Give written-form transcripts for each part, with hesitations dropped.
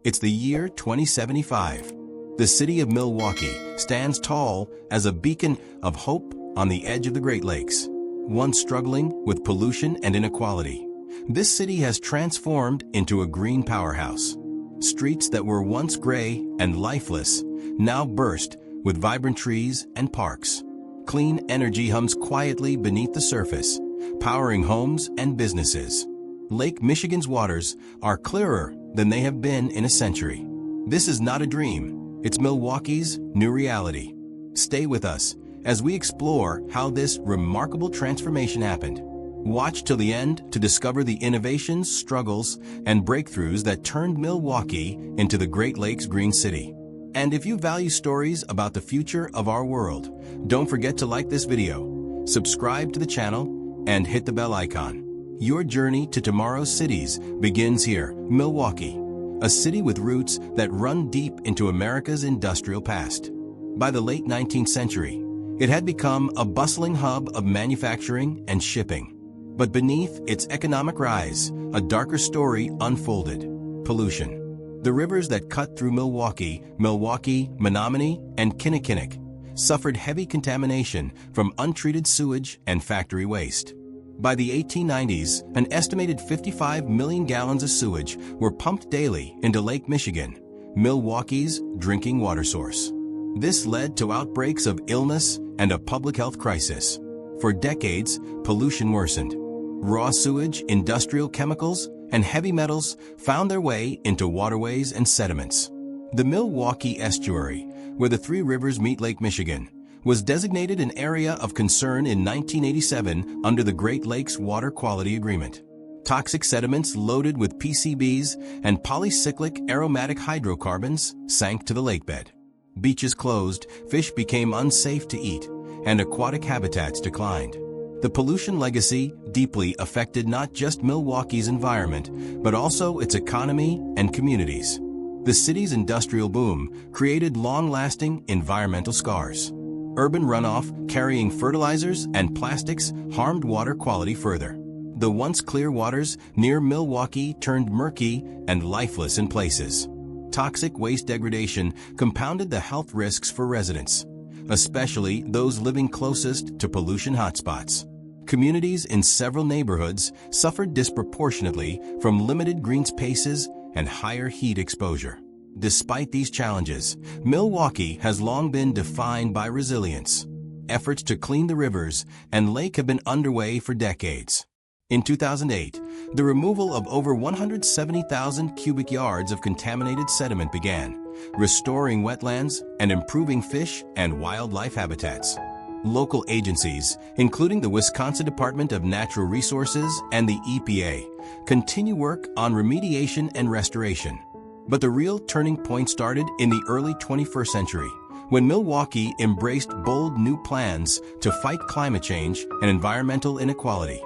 It's the year 2075. The city of Milwaukee stands tall as a beacon of hope on the edge of the Great Lakes. Once struggling with pollution and inequality, this city has transformed into a green powerhouse. Streets that were once gray and lifeless now burst with vibrant trees and parks. Clean energy hums quietly beneath the surface, powering homes and businesses. Lake Michigan's waters are clearer than they have been in a century. This is not a dream, it's Milwaukee's new reality. Stay with us as we explore how this remarkable transformation happened. Watch till the end to discover the innovations, struggles, and breakthroughs that turned Milwaukee into the Great Lakes Green City. And if you value stories about the future of our world, don't forget to like this video, subscribe to the channel, and hit the bell icon. Your journey to tomorrow's cities begins here, Milwaukee, a city with roots that run deep into America's industrial past. By the late 19th century, it had become a bustling hub of manufacturing and shipping. But beneath its economic rise, a darker story unfolded: pollution. The rivers that cut through Milwaukee, Menominee, and Kinnickinnic, suffered heavy contamination from untreated sewage and factory waste. By the 1890s, an estimated 55 million gallons of sewage were pumped daily into Lake Michigan, Milwaukee's drinking water source. This led to outbreaks of illness and a public health crisis. For decades, pollution worsened. Raw sewage, industrial chemicals, and heavy metals found their way into waterways and sediments. The Milwaukee estuary, where the three rivers meet Lake Michigan, was designated an area of concern in 1987 under the Great Lakes Water Quality Agreement. Toxic sediments loaded with PCBs and polycyclic aromatic hydrocarbons sank to the lakebed. Beaches closed, fish became unsafe to eat, and aquatic habitats declined. The pollution legacy deeply affected not just Milwaukee's environment, but also its economy and communities. The city's industrial boom created long-lasting environmental scars. Urban runoff carrying fertilizers and plastics harmed water quality further. The once clear waters near Milwaukee turned murky and lifeless in places. Toxic waste degradation compounded the health risks for residents, especially those living closest to pollution hotspots. Communities in several neighborhoods suffered disproportionately from limited green spaces and higher heat exposure. Despite these challenges, Milwaukee has long been defined by resilience. Efforts to clean the rivers and lake have been underway for decades. In 2008, the removal of over 170,000 cubic yards of contaminated sediment began, restoring wetlands and improving fish and wildlife habitats. Local agencies, including the Wisconsin Department of Natural Resources and the EPA, continue work on remediation and restoration. But the real turning point started in the early 21st century, when Milwaukee embraced bold new plans to fight climate change and environmental inequality.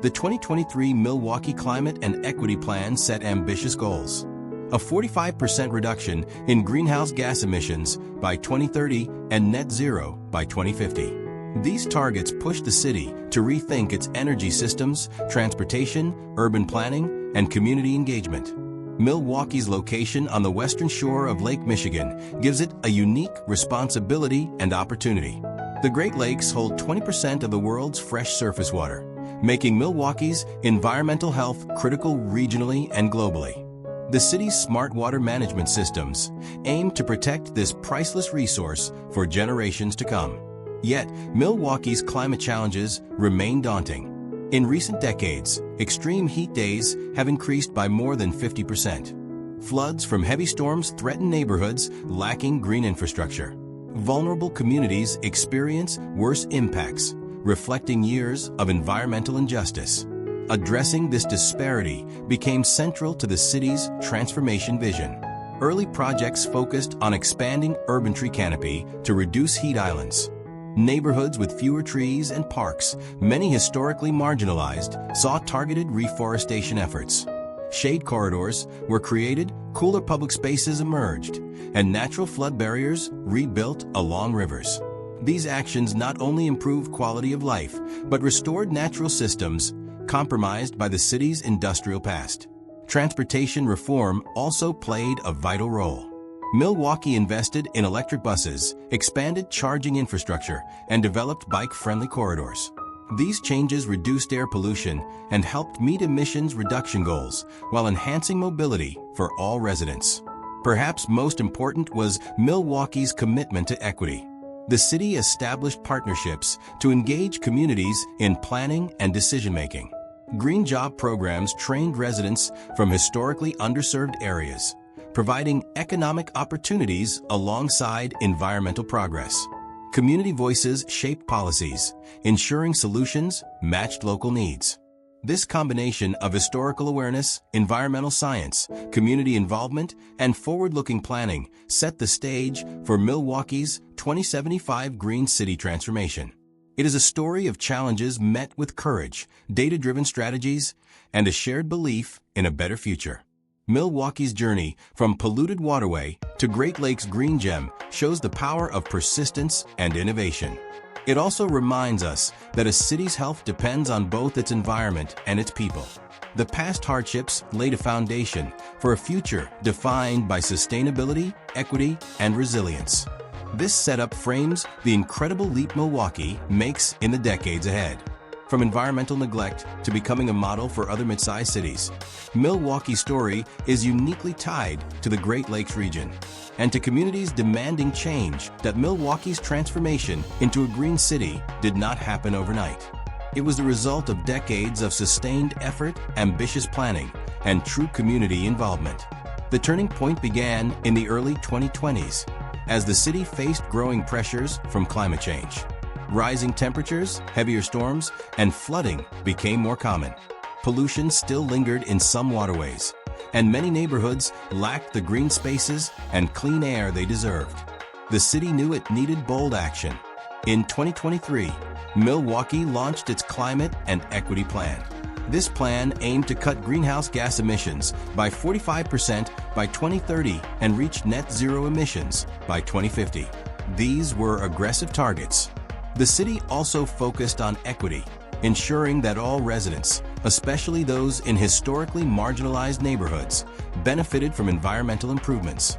The 2023 Milwaukee Climate and Equity Plan set ambitious goals: a 45% reduction in greenhouse gas emissions by 2030 and net zero by 2050. These targets push the city to rethink its energy systems, transportation, urban planning, and community engagement. Milwaukee's location on the western shore of Lake Michigan gives it a unique responsibility and opportunity. The Great Lakes hold 20% of the world's fresh surface water, making Milwaukee's environmental health critical regionally and globally. The city's smart water management systems aim to protect this priceless resource for generations to come. Yet, Milwaukee's climate challenges remain daunting. In recent decades, extreme heat days have increased by more than 50%. Floods from heavy storms threaten neighborhoods lacking green infrastructure. Vulnerable communities experience worse impacts, reflecting years of environmental injustice. Addressing this disparity became central to the city's transformation vision. Early projects focused on expanding urban tree canopy to reduce heat islands. Neighborhoods with fewer trees and parks, many historically marginalized, saw targeted reforestation efforts. Shade corridors were created, cooler public spaces emerged, and natural flood barriers rebuilt along rivers. These actions not only improved quality of life, but restored natural systems compromised by the city's industrial past. Transportation reform also played a vital role. Milwaukee invested in electric buses, expanded charging infrastructure, and developed bike-friendly corridors. These changes reduced air pollution and helped meet emissions reduction goals while enhancing mobility for all residents. Perhaps most important was Milwaukee's commitment to equity. The city established partnerships to engage communities in planning and decision-making. Green job programs trained residents from historically underserved areas, providing economic opportunities alongside environmental progress. Community voices shaped policies, ensuring solutions matched local needs. This combination of historical awareness, environmental science, community involvement, and forward-looking planning set the stage for Milwaukee's 2075 Green City transformation. It is a story of challenges met with courage, data-driven strategies, and a shared belief in a better future. Milwaukee's journey from polluted waterway to Great Lakes green gem shows the power of persistence and innovation. It also reminds us that a city's health depends on both its environment and its people. The past hardships laid a foundation for a future defined by sustainability, equity, and resilience. This setup frames the incredible leap Milwaukee makes in the decades ahead. From environmental neglect to becoming a model for other mid-sized cities, Milwaukee's story is uniquely tied to the Great Lakes region and to communities demanding change. That Milwaukee's transformation into a green city did not happen overnight. It was the result of decades of sustained effort, ambitious planning, and true community involvement. The turning point began in the early 2020s as the city faced growing pressures from climate change. Rising temperatures, heavier storms, and flooding became more common. Pollution still lingered in some waterways, and many neighborhoods lacked the green spaces and clean air they deserved. The city knew it needed bold action. In 2023, Milwaukee launched its Climate and Equity Plan. This plan aimed to cut greenhouse gas emissions by 45% by 2030 and reach net zero emissions by 2050. These were aggressive targets. The city also focused on equity, ensuring that all residents, especially those in historically marginalized neighborhoods, benefited from environmental improvements.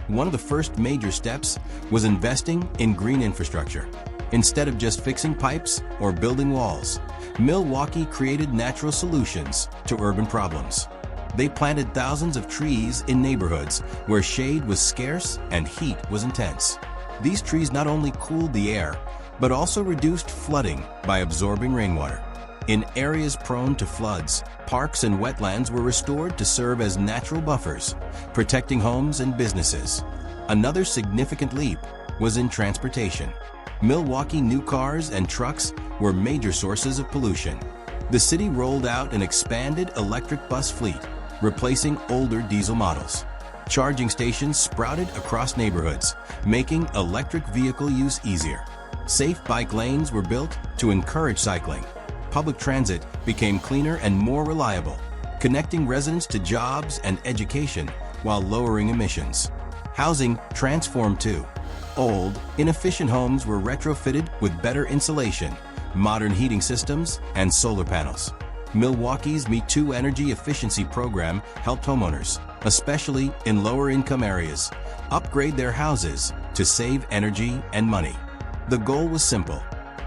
One of the first major steps was investing in green infrastructure. Instead of just fixing pipes or building walls, Milwaukee created natural solutions to urban problems. They planted thousands of trees in neighborhoods where shade was scarce and heat was intense. These trees not only cooled the air, but also reduced flooding by absorbing rainwater. In areas prone to floods, parks and wetlands were restored to serve as natural buffers, protecting homes and businesses. Another significant leap was in transportation. Milwaukee new cars and trucks were major sources of pollution. The city rolled out an expanded electric bus fleet, replacing older diesel models. Charging stations sprouted across neighborhoods, making electric vehicle use easier. Safe bike lanes were built to encourage cycling. Public transit became cleaner and more reliable, connecting residents to jobs and education while lowering emissions. Housing transformed too. Old, inefficient homes were retrofitted with better insulation, modern heating systems, and solar panels. Milwaukee's Me Too energy efficiency program helped homeowners, especially in lower-income areas, upgrade their houses to save energy and money. The goal was simple: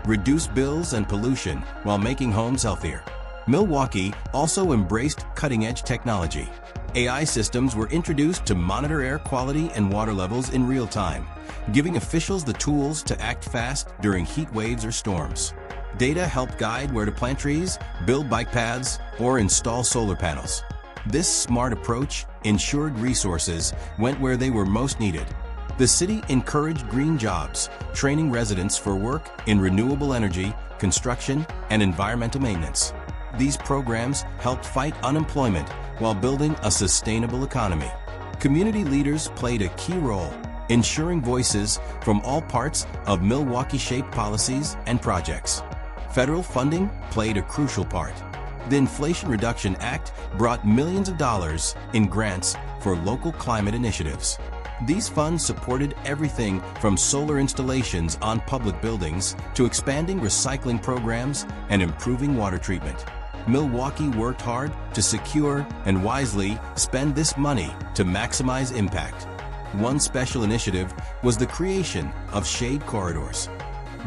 reduce bills and pollution while making homes healthier. Milwaukee also embraced cutting-edge technology. AI systems were introduced to monitor air quality and water levels in real time, giving officials the tools to act fast during heat waves or storms. Data helped guide where to plant trees, build bike paths, or install solar panels. This smart approach ensured resources went where they were most needed. The city encouraged green jobs, training residents for work in renewable energy, construction, and environmental maintenance. These programs helped fight unemployment while building a sustainable economy. Community leaders played a key role, ensuring voices from all parts of Milwaukee shaped policies and projects. Federal funding played a crucial part. The Inflation Reduction Act brought millions of dollars in grants for local climate initiatives. These funds supported everything from solar installations on public buildings to expanding recycling programs and improving water treatment. Milwaukee worked hard to secure and wisely spend this money to maximize impact. One special initiative was the creation of shade corridors.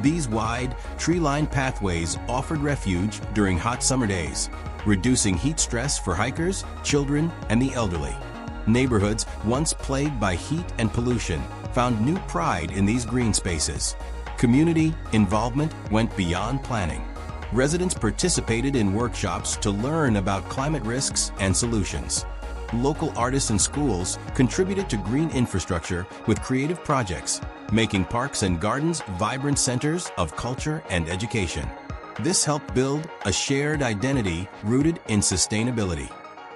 These wide, tree-lined pathways offered refuge during hot summer days, reducing heat stress for hikers, children, and the elderly. Neighborhoods once plagued by heat and pollution found new pride in these green spaces. Community involvement went beyond planning. Residents participated in workshops to learn about climate risks and solutions. Local artists and schools contributed to green infrastructure with creative projects, making parks and gardens vibrant centers of culture and education. This helped build a shared identity rooted in sustainability.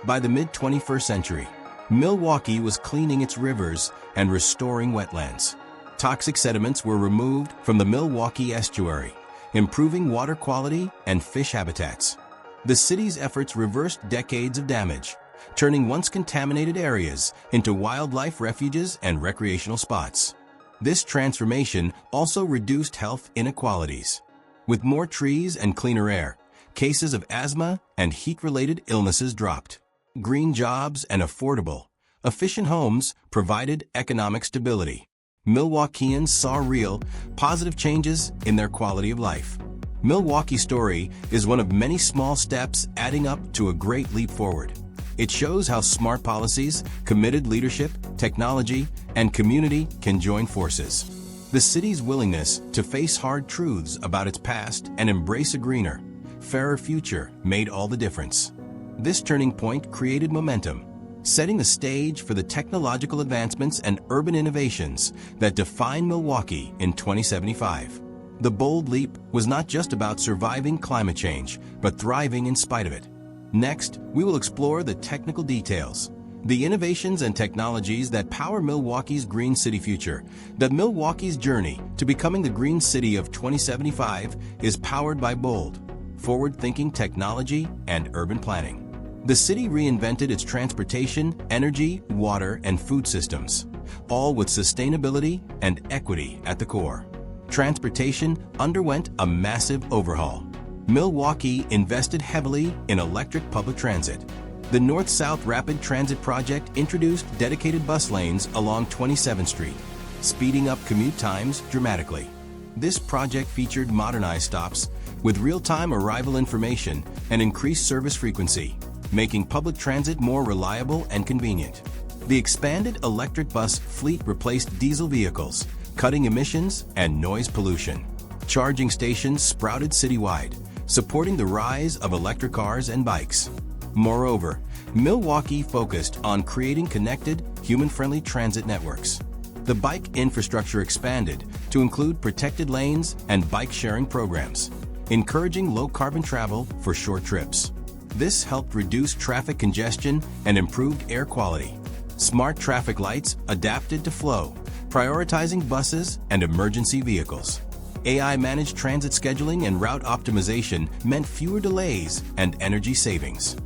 By the mid-21st century, Milwaukee was cleaning its rivers and restoring wetlands. Toxic sediments were removed from the Milwaukee estuary, improving water quality and fish habitats. The city's efforts reversed decades of damage, turning once contaminated areas into wildlife refuges and recreational spots. This transformation also reduced health inequalities. With more trees and cleaner air, cases of asthma and heat-related illnesses dropped. Green jobs and affordable, efficient homes provided economic stability. Milwaukeeans saw real, positive changes in their quality of life. Milwaukee's story is one of many small steps adding up to a great leap forward. It shows how smart policies, committed leadership, technology, and community can join forces. The city's willingness to face hard truths about its past and embrace a greener, fairer future made all the difference. This turning point created momentum, setting the stage for the technological advancements and urban innovations that define Milwaukee in 2075. The bold leap was not just about surviving climate change, but thriving in spite of it. Next, we will explore the technical details, the innovations and technologies that power Milwaukee's green city future. The Milwaukee's journey to becoming the green city of 2075 is powered by bold, forward-thinking technology and urban planning. The city reinvented its transportation, energy, water, and food systems, all with sustainability and equity at the core. Transportation underwent a massive overhaul. Milwaukee invested heavily in electric public transit. The North-South Rapid Transit Project introduced dedicated bus lanes along 27th Street, speeding up commute times dramatically. This project featured modernized stops with real-time arrival information and increased service frequency, making public transit more reliable and convenient. The expanded electric bus fleet replaced diesel vehicles, cutting emissions and noise pollution. Charging stations sprouted citywide, supporting the rise of electric cars and bikes. Moreover, Milwaukee focused on creating connected, human-friendly transit networks. The bike infrastructure expanded to include protected lanes and bike-sharing programs, encouraging low-carbon travel for short trips. This helped reduce traffic congestion and improved air quality. Smart traffic lights adapted to flow, prioritizing buses and emergency vehicles. AI-managed transit scheduling and route optimization meant fewer delays and energy savings.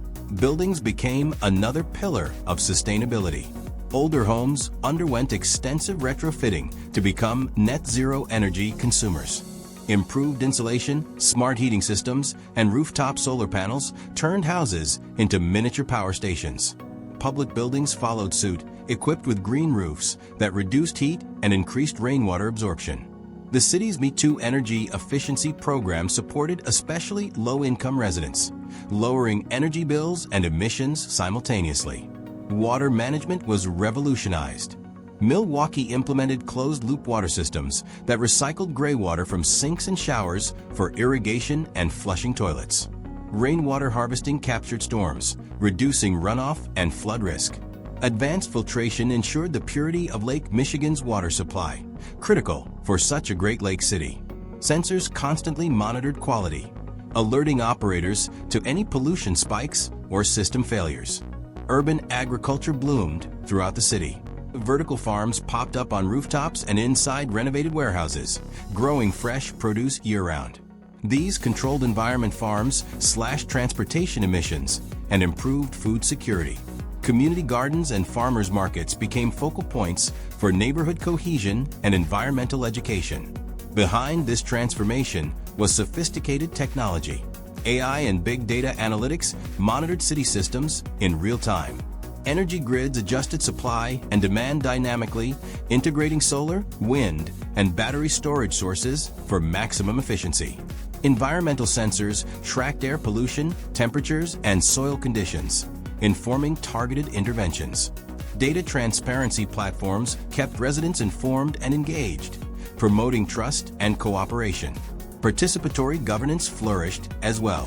Buildings became another pillar of sustainability. Older homes underwent extensive retrofitting to become net-zero energy consumers. Improved insulation, smart heating systems, and rooftop solar panels turned houses into miniature power stations. Public buildings followed suit, equipped with green roofs that reduced heat and increased rainwater absorption. The city's Me2 energy efficiency program supported especially low-income residents, lowering energy bills and emissions simultaneously. Water management was revolutionized. Milwaukee implemented closed-loop water systems that recycled gray water from sinks and showers for irrigation and flushing toilets. Rainwater harvesting captured storms, reducing runoff and flood risk. Advanced filtration ensured the purity of Lake Michigan's water supply, critical for such a Great Lakes city. Sensors constantly monitored quality, alerting operators to any pollution spikes or system failures. Urban agriculture bloomed throughout the city. Vertical farms popped up on rooftops and inside renovated warehouses, growing fresh produce year-round. These controlled environment farms slashed transportation emissions and improved food security. Community gardens and farmers markets became focal points for neighborhood cohesion and environmental education. Behind this transformation was sophisticated technology. AI and big data analytics monitored city systems in real time. Energy grids adjusted supply and demand dynamically, integrating solar, wind, and battery storage sources for maximum efficiency. Environmental sensors tracked air pollution, temperatures, and soil conditions, informing targeted interventions. Data transparency platforms kept residents informed and engaged, promoting trust and cooperation. Participatory governance flourished as well.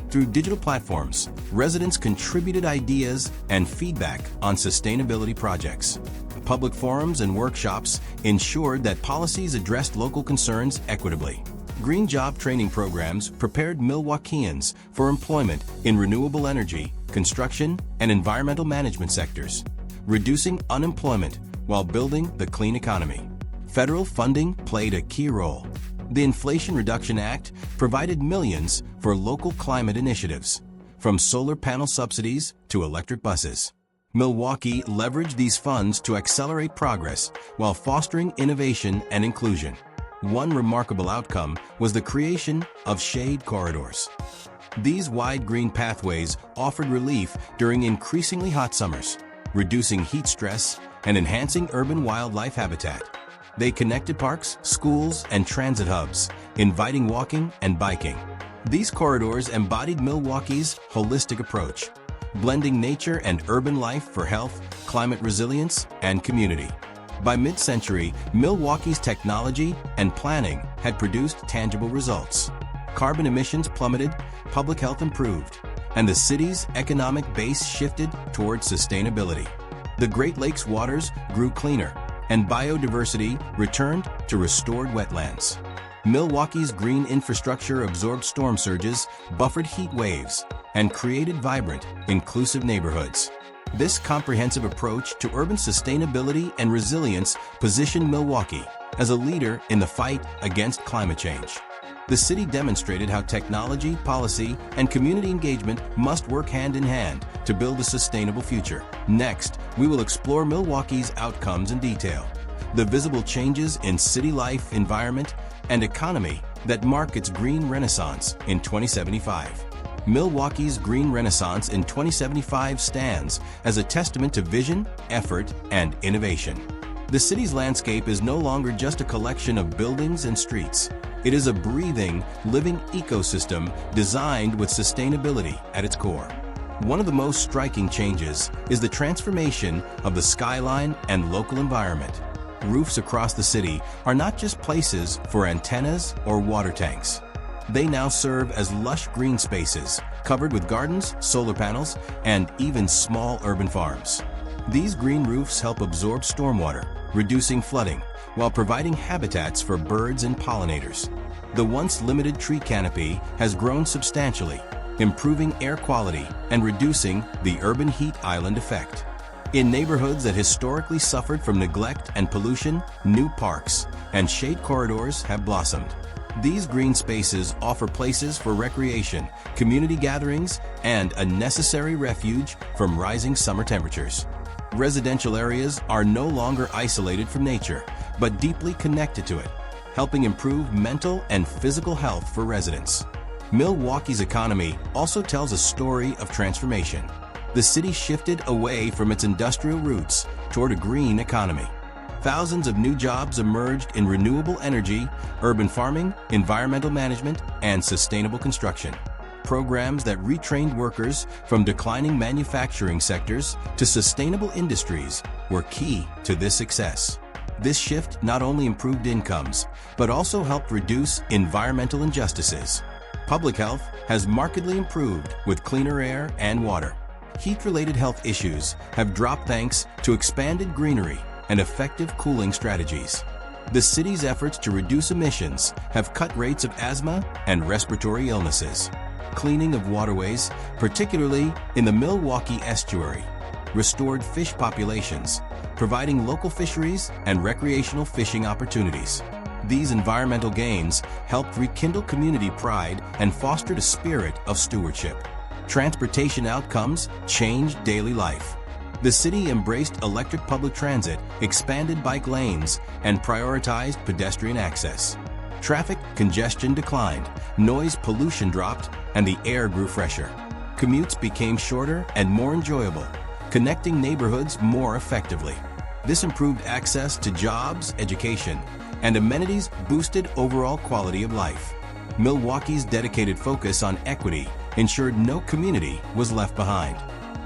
Through digital platforms, residents contributed ideas and feedback on sustainability projects. Public forums and workshops ensured that policies addressed local concerns equitably. Green job training programs prepared Milwaukeeans for employment in renewable energy, construction, and environmental management sectors, reducing unemployment while building the clean economy. Federal funding played a key role. The Inflation Reduction Act provided millions for local climate initiatives, from solar panel subsidies to electric buses. Milwaukee leveraged these funds to accelerate progress while fostering innovation and inclusion. One remarkable outcome was the creation of shade corridors. These wide green pathways offered relief during increasingly hot summers, reducing heat stress and enhancing urban wildlife habitat. They connected parks, schools, and transit hubs, inviting walking and biking. These corridors embodied Milwaukee's holistic approach, blending nature and urban life for health, climate resilience, and community. By mid-century, Milwaukee's technology and planning had produced tangible results. Carbon emissions plummeted, public health improved, and the city's economic base shifted toward sustainability. The Great Lakes waters grew cleaner, and biodiversity returned to restored wetlands. Milwaukee's green infrastructure absorbed storm surges, buffered heat waves, and created vibrant, inclusive neighborhoods. This comprehensive approach to urban sustainability and resilience positioned Milwaukee as a leader in the fight against climate change. The city demonstrated how technology, policy, and community engagement must work hand in hand to build a sustainable future. Next, we will explore Milwaukee's outcomes in detail, the visible changes in city life, environment, and economy that mark its green renaissance in 2075. Milwaukee's Green Renaissance in 2075 stands as a testament to vision, effort, and innovation. The city's landscape is no longer just a collection of buildings and streets. It is a breathing, living ecosystem designed with sustainability at its core. One of the most striking changes is the transformation of the skyline and local environment. Roofs across the city are not just places for antennas or water tanks. They now serve as lush green spaces, covered with gardens, solar panels, and even small urban farms. These green roofs help absorb stormwater, reducing flooding, while providing habitats for birds and pollinators. The once limited tree canopy has grown substantially, improving air quality and reducing the urban heat island effect. In neighborhoods that historically suffered from neglect and pollution, new parks and shade corridors have blossomed. These green spaces offer places for recreation, community gatherings, and a necessary refuge from rising summer temperatures. Residential areas are no longer isolated from nature, but deeply connected to it, helping improve mental and physical health for residents. Milwaukee's economy also tells a story of transformation. The city shifted away from its industrial roots toward a green economy. Thousands of new jobs emerged in renewable energy, urban farming, environmental management, and sustainable construction. Programs that retrained workers from declining manufacturing sectors to sustainable industries were key to this success. This shift not only improved incomes, but also helped reduce environmental injustices. Public health has markedly improved with cleaner air and water. Heat-related health issues have dropped thanks to expanded greenery and effective cooling strategies. The city's efforts to reduce emissions have cut rates of asthma and respiratory illnesses. Cleaning of waterways, particularly in the Milwaukee estuary, restored fish populations, providing local fisheries and recreational fishing opportunities. These environmental gains helped rekindle community pride and fostered a spirit of stewardship. Transportation outcomes changed daily life. The city embraced electric public transit, expanded bike lanes, and prioritized pedestrian access. Traffic congestion declined, noise pollution dropped, and the air grew fresher. Commutes became shorter and more enjoyable, connecting neighborhoods more effectively. This improved access to jobs, education, and amenities boosted overall quality of life. Milwaukee's dedicated focus on equity ensured no community was left behind.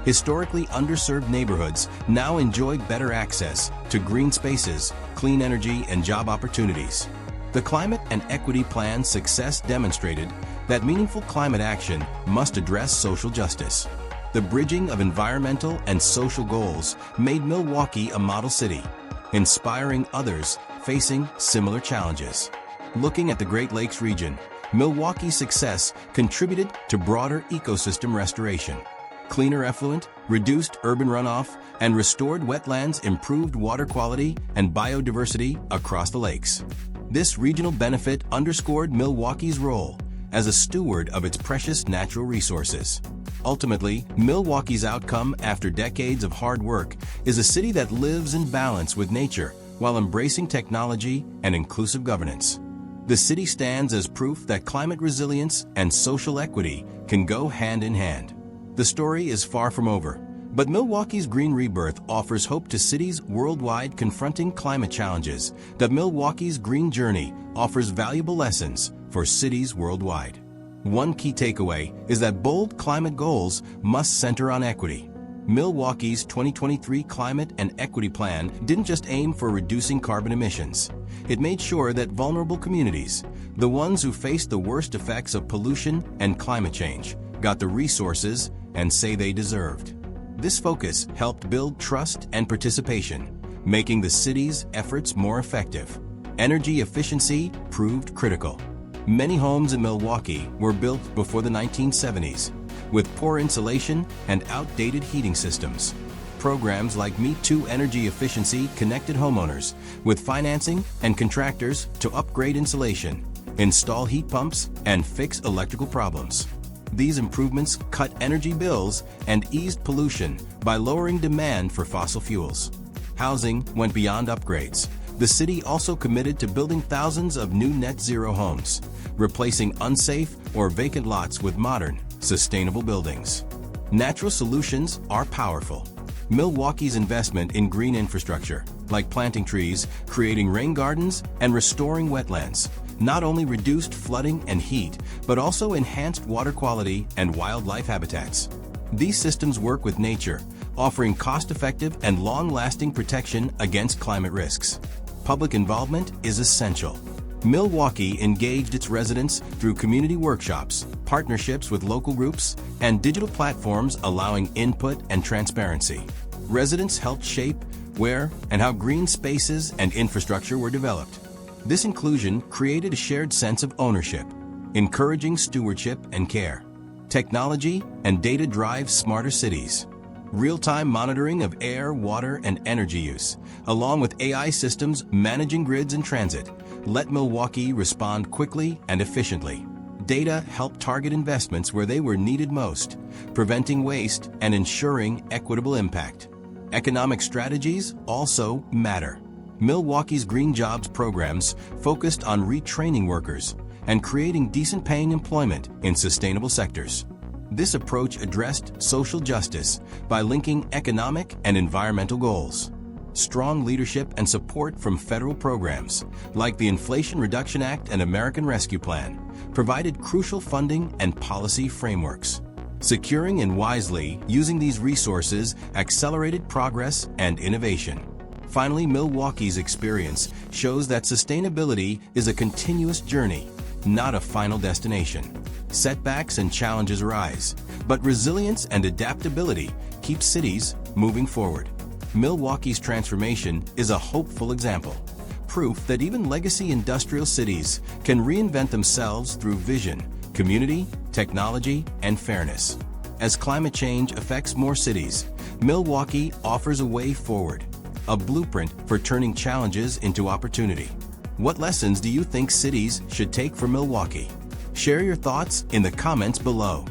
Historically underserved neighborhoods now enjoy better access to green spaces, clean energy, and job opportunities. The Climate and Equity Plan's success demonstrated that meaningful climate action must address social justice. The bridging of environmental and social goals made Milwaukee a model city, inspiring others facing similar challenges. Looking at the Great Lakes region, Milwaukee's success contributed to broader ecosystem restoration. Cleaner effluent, reduced urban runoff, and restored wetlands improved water quality and biodiversity across the lakes. This regional benefit underscored Milwaukee's role as a steward of its precious natural resources. Ultimately, Milwaukee's outcome after decades of hard work is a city that lives in balance with nature while embracing technology and inclusive governance. The city stands as proof that climate resilience and social equity can go hand in hand. The story is far from over, but Milwaukee's green rebirth offers hope to cities worldwide confronting climate challenges. The Milwaukee's green journey offers valuable lessons for cities worldwide. One key takeaway is that bold climate goals must center on equity. Milwaukee's 2023 Climate and Equity Plan didn't just aim for reducing carbon emissions. It made sure that vulnerable communities, the ones who face the worst effects of pollution and climate change, got the resources and say they deserved. This focus helped build trust and participation, making the city's efforts more effective. Energy efficiency proved critical. Many homes in Milwaukee were built before the 1970s, with poor insulation and outdated heating systems. Programs like Meet 2 Energy Efficiency connected homeowners with financing and contractors to upgrade insulation, install heat pumps, and fix electrical problems. These improvements cut energy bills and eased pollution by lowering demand for fossil fuels. Housing went beyond upgrades. The city also committed to building thousands of new net-zero homes, replacing unsafe or vacant lots with modern, sustainable buildings. Natural solutions are powerful. Milwaukee's investment in green infrastructure, like planting trees, creating rain gardens, and restoring wetlands, not only reduced flooding and heat, but also enhanced water quality and wildlife habitats. These systems work with nature, offering cost-effective and long-lasting protection against climate risks. Public involvement is essential. Milwaukee engaged its residents through community workshops, partnerships with local groups, and digital platforms allowing input and transparency. Residents helped shape where and how green spaces and infrastructure were developed. This inclusion created a shared sense of ownership, encouraging stewardship and care. Technology and data drive smarter cities. Real-time monitoring of air, water, and energy use, along with AI systems managing grids and transit, let Milwaukee respond quickly and efficiently. Data helped target investments where they were needed most, preventing waste and ensuring equitable impact. Economic strategies also matter. Milwaukee's Green Jobs programs focused on retraining workers and creating decent-paying employment in sustainable sectors. This approach addressed social justice by linking economic and environmental goals. Strong leadership and support from federal programs, like the Inflation Reduction Act and American Rescue Plan, provided crucial funding and policy frameworks. Securing and wisely using these resources accelerated progress and innovation. Finally, Milwaukee's experience shows that sustainability is a continuous journey, not a final destination. Setbacks and challenges arise, but resilience and adaptability keep cities moving forward. Milwaukee's transformation is a hopeful example, proof that even legacy industrial cities can reinvent themselves through vision, community, technology, and fairness. As climate change affects more cities, Milwaukee offers a way forward, a blueprint for turning challenges into opportunity. What lessons do you think cities should take from Milwaukee? Share your thoughts in the comments below.